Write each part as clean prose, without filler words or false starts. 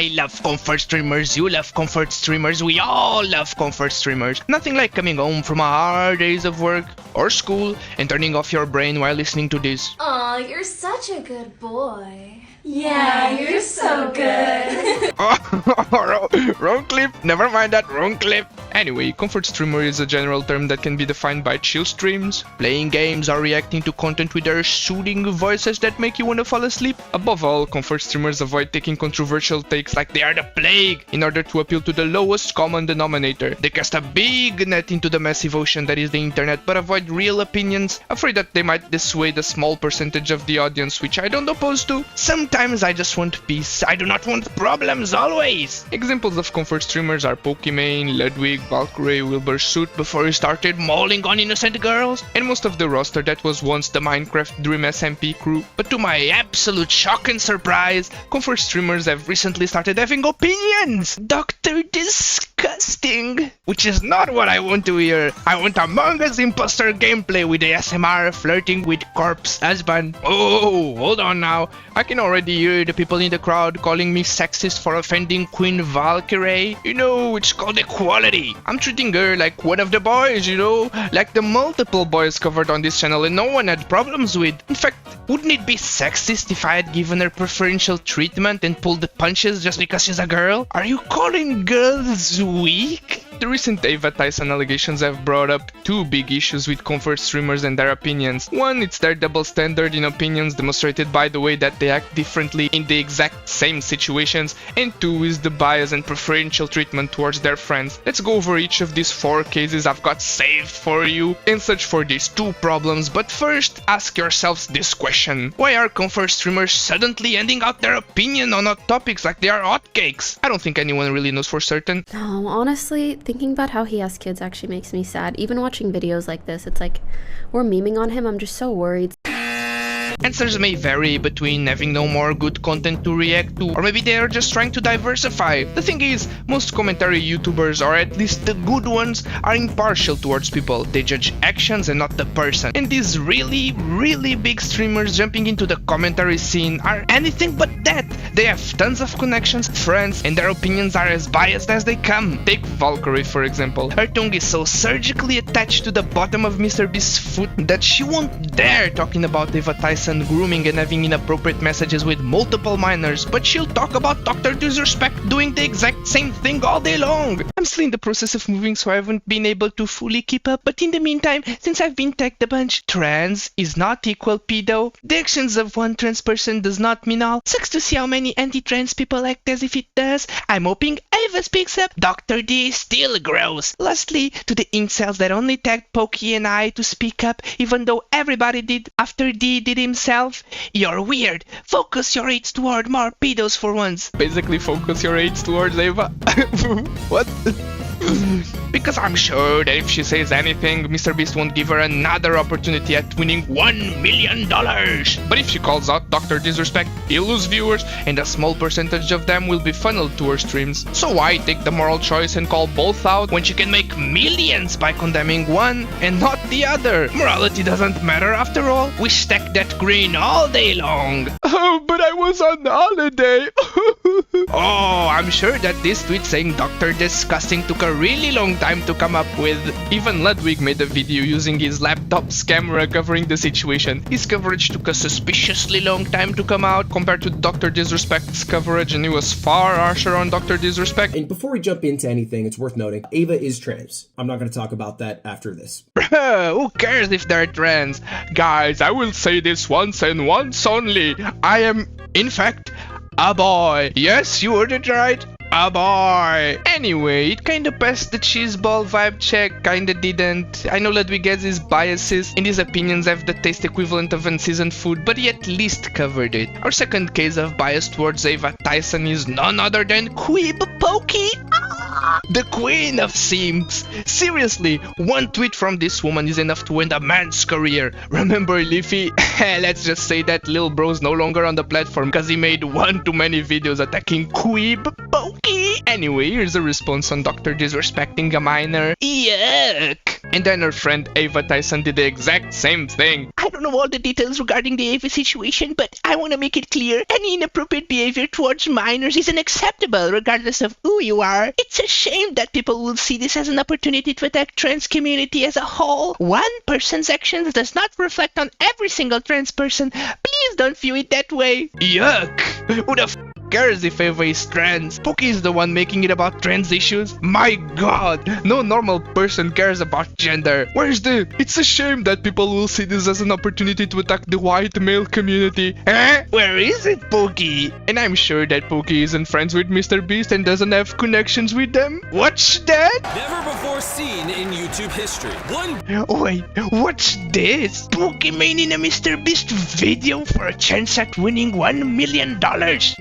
I love comfort streamers, you love comfort streamers, we all love comfort streamers. Nothing like coming home from a hard days of work or school and turning off your brain while listening to this. Aw, you're such a good boy. Yeah, you're so good. Wrong clip, never mind that, wrong clip. Anyway, comfort streamer is a general term that can be defined by chill streams, playing games or reacting to content with their soothing voices that make you want to fall asleep. Above all, comfort streamers avoid taking controversial takes like they are the plague in order to appeal to the lowest common denominator. They cast a big net into the massive ocean that is the internet but avoid real opinions, afraid that they might dissuade a small percentage of the audience, which I don't oppose to. Sometimes I just want peace, I do not want problems always. Examples of comfort streamers are Pokimane, Ludwig, Valkyrie, Wilbur Suit before he started mauling on innocent girls, and most of the roster that was once the Minecraft Dream SMP crew. But to my absolute shock and surprise, comfort streamers have recently started having opinions! Dr. Disgusting! Which is not what I want to hear. I want Among Us imposter gameplay with ASMR flirting with corpse husband. Oh, hold on now. I can already hear the people in the crowd calling me sexist for offending Queen Valkyrie. You know, it's called equality. I'm treating her like one of the boys, you know, like the multiple boys covered on this channel and no one had problems with. In fact, wouldn't it be sexist if I had given her preferential treatment and pulled the punches just because she's a girl? Are you calling girls weak? The recent Ava Tyson allegations have brought up two big issues with comfort streamers and their opinions. One, it's their double standard in opinions demonstrated by the way that they act differently in the exact same situations, and two is the bias and preferential treatment towards their friends. Let's go over each of these four cases I've got saved for you and search for these two problems, but first ask yourselves this question: why are comfort streamers suddenly handing out their opinion on hot topics like they are hotcakes? I don't think anyone really knows for certain. No, honestly, thinking about how he has kids actually makes me sad. Even watching videos like this, it's like we're memeing on him. I'm just so worried. Answers may vary between having no more good content to react to, or maybe they are just trying to diversify. The thing is, most commentary YouTubers, or at least the good ones, are impartial towards people. They judge actions and not the person. And these really big streamers jumping into the commentary scene are anything but that. They have tons of connections, friends, and their opinions are as biased as they come. Take Valkyrie for example. Her tongue is so surgically attached to the bottom of MrBeast's foot that she won't dare talking about Ava Tyson grooming and having inappropriate messages with multiple minors, but she'll talk about Dr. Disrespect doing the exact same thing all day long. I'm still in the process of moving, so I haven't been able to fully keep up, but in the meantime, since I've been tagged a bunch, trans is not equal pedo. The actions of one trans person does not mean all. Sucks to see how many anti-trans people act as if it does. I'm hoping Ava speaks up. Dr. D is still gross. Lastly, to the incels that only tagged Pokey and I to speak up, even though everybody did after D did himself, you're weird. Focus your hates toward more pedos for once. Basically, focus your hates towards Ava. What? Because I'm sure that if she says anything, MrBeast won't give her another opportunity at winning $1 million. But if she calls out Dr. Disrespect, he'll lose viewers, and a small percentage of them will be funneled to her streams. So why take the moral choice and call both out when she can make millions by condemning one and not the other? Morality doesn't matter after all. We stack that green all day long. Oh, but I was on holiday. Oh, I'm sure that this tweet saying Dr. Disgusting took a really long time to come up with. Even Ludwig made a video using his laptop's camera covering the situation. His coverage took a suspiciously long time to come out compared to Dr. Disrespect's coverage, and he was far harsher on Dr. Disrespect. And before we jump into anything, it's worth noting, Ava is trans. I'm not going to talk about that after this. Bruh, who cares if they're trans? Guys, I will say this once and once only. I am, in fact, a boy. Yes, you heard it right. A boy. Anyway, it kinda passed the cheeseball vibe check, kinda didn't. I know Ludwig has his biases and his opinions have the taste equivalent of unseasoned food, but he at least covered it. Our second case of bias towards Ava Tyson is none other than Queeb Pokey. The queen of simps. Seriously, one tweet from this woman is enough to end a man's career. Remember Leafy? Let's just say that lil bro's no longer on the platform because he made one too many videos attacking Queeb Pokey. Anyway, here's a response on Dr. Disrespecting a minor. Yuck. And then her friend Ava Tyson did the exact same thing. I don't know all the details regarding the Ava situation, but I want to make it clear any inappropriate behavior towards minors is unacceptable regardless of who you are. It's a shame that people will see this as an opportunity to attack trans community as a whole. One person's actions does not reflect on every single trans person. Please don't view it that way. Yuck! Who the cares if Ava is trans? Pookie is the one making it about trans issues? My god! No normal person cares about gender. Where's the... It's a shame that people will see this as an opportunity to attack the white male community. Eh? Where is it, Pookie? And I'm sure that Pookie isn't friends with Mr. Beast and doesn't have connections with them. What's that? Never before seen in YouTube history. Wait, what's this? Pookie made in a Mr. Beast video for a chance at winning $1 million.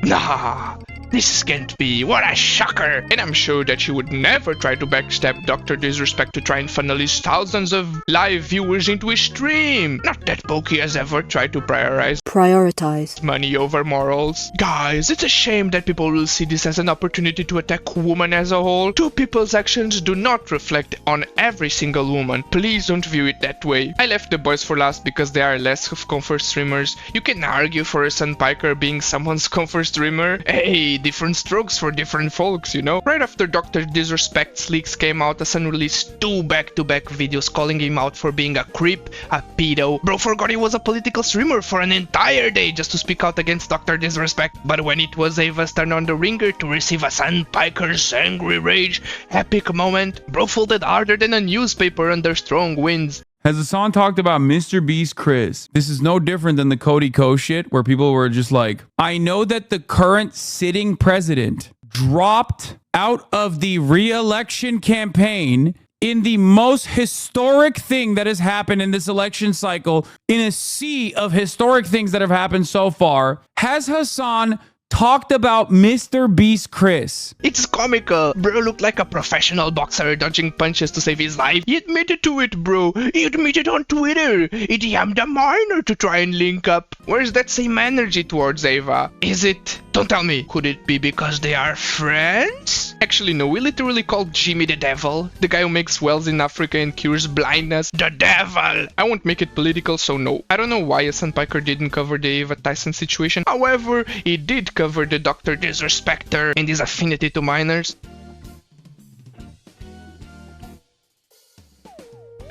Nah, this can't be. What a shocker. And I'm sure that she would never try to backstab Dr. Disrespect to try and funnel his thousands of live viewers into his stream. Not that Pookie has ever tried to prioritize money over morals. Guys, it's a shame that people will see this as an opportunity to attack women as a whole. Two people's actions do not reflect on every single woman. Please don't view it that way. I left the boys for last because they are less of comfort streamers. You can argue for a Sun Piker being someone's comfort streamer. Hey, different strokes for different folks, you know? Right after Dr. Disrespect's leaks came out, Hassan released 2 back-to-back videos calling him out for being a creep, a pedo. Bro forgot he was a political streamer for an entire day just to speak out against Dr. Disrespect. But when it was Ava's turn on the ringer to receive Hassan Piker's angry rage, epic moment, bro folded harder than a newspaper under strong winds. Has Hassan talked about Mr. Beast Chris? This is no different than the Cody Ko shit where people were just like, I know that the current sitting president dropped out of the re-election campaign in the most historic thing that has happened in this election cycle, in a sea of historic things that have happened so far. Has Hassan talked about Mr. Beast Chris? It's comical. Bro looked like a professional boxer dodging punches to save his life. He admitted to it, bro. He admitted on Twitter. He DM'd a minor to try and link up. Where's that same energy towards Ava? Is it... Don't tell me. Could it be because they are friends? Actually, no. We literally called Jimmy the devil. The guy who makes wells in Africa and cures blindness. The devil! I won't make it political, so no. I don't know why Hassan Piker didn't cover the Ava Tyson situation. However, he did cover the Dr. Disrespecter and his affinity to minors.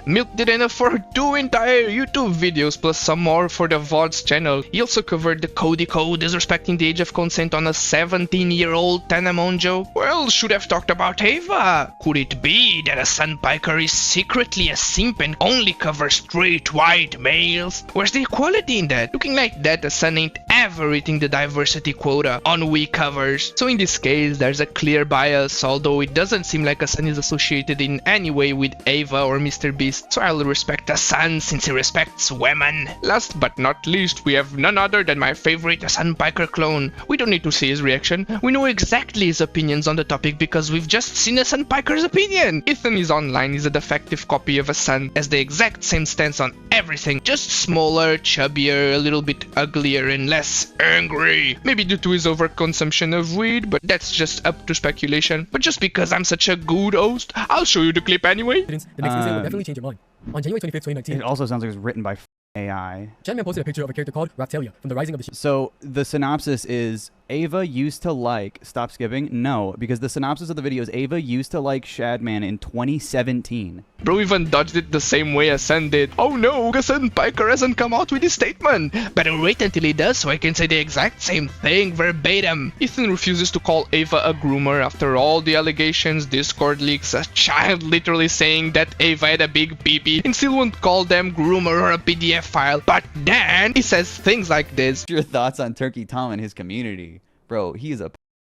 Milk did enough for 2 entire YouTube videos plus some more for the VOD's channel. He also covered the Cody Ko disrespecting the age of consent on a 17-year-old Tanamonjo. Well, should have talked about Ava. Could it be that a Sun Piker is secretly a simp and only covers straight white males? Where's the equality in that? Looking like that, a Sun ain't ever hitting the diversity quota on we covers. So in this case, there's a clear bias, although it doesn't seem like a Sun is associated in any way with Ava or Mr. Beast. So I'll respect Hassan since he respects women. Last but not least, we have none other than my favorite Hassan Piker clone. We don't need to see his reaction. We know exactly his opinions on the topic because we've just seen Hassan Piker's opinion. Ethan is online. He's a defective copy of Hassan, has the exact same stance on everything, just smaller, chubbier, a little bit uglier and less angry. Maybe due to his overconsumption of weed, but that's just up to speculation. But just because I'm such a good host, I'll show you the clip anyway. The next incident will definitely change your mind. On January 25th, 2019, It also sounds like it was written by AI. Chanman posted a picture of a character called Raptalia from the Rising of the... So the synopsis is Ava used to like... Stop skipping? No, because the synopsis of the video is Ava used to like Shadman in 2017. Bro even dodged it the same way Hassan did. Oh no, Hassan Piker hasn't come out with his statement. Better wait until he does so I can say the exact same thing verbatim. Ethan refuses to call Ava a groomer after all the allegations, Discord leaks, a child literally saying that Ava had a big peepee, and still won't call them groomer or a PDF file. But then he says things like this. Your thoughts on Turkey Tom and his community? Bro, he's a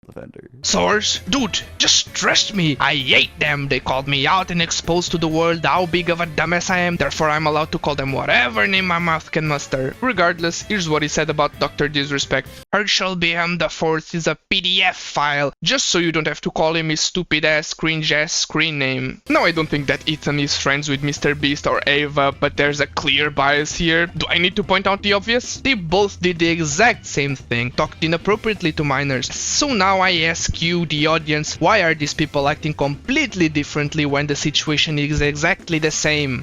offender. Source? Dude, just trust me. I hate them. They called me out and exposed to the world how big of a dumbass I am. Therefore, I'm allowed to call them whatever name my mouth can muster. Regardless, here's what he said about Dr. Disrespect. Herschel Beham IV is a PDF file, just so you don't have to call him his stupid-ass, cringe-ass screen name. Now, I don't think that Ethan is friends with Mr. Beast or Ava, but there's a clear bias here. Do I need to point out the obvious? They both did the exact same thing, talked inappropriately to minors. So now now I ask you, the audience, why are these people acting completely differently when the situation is exactly the same?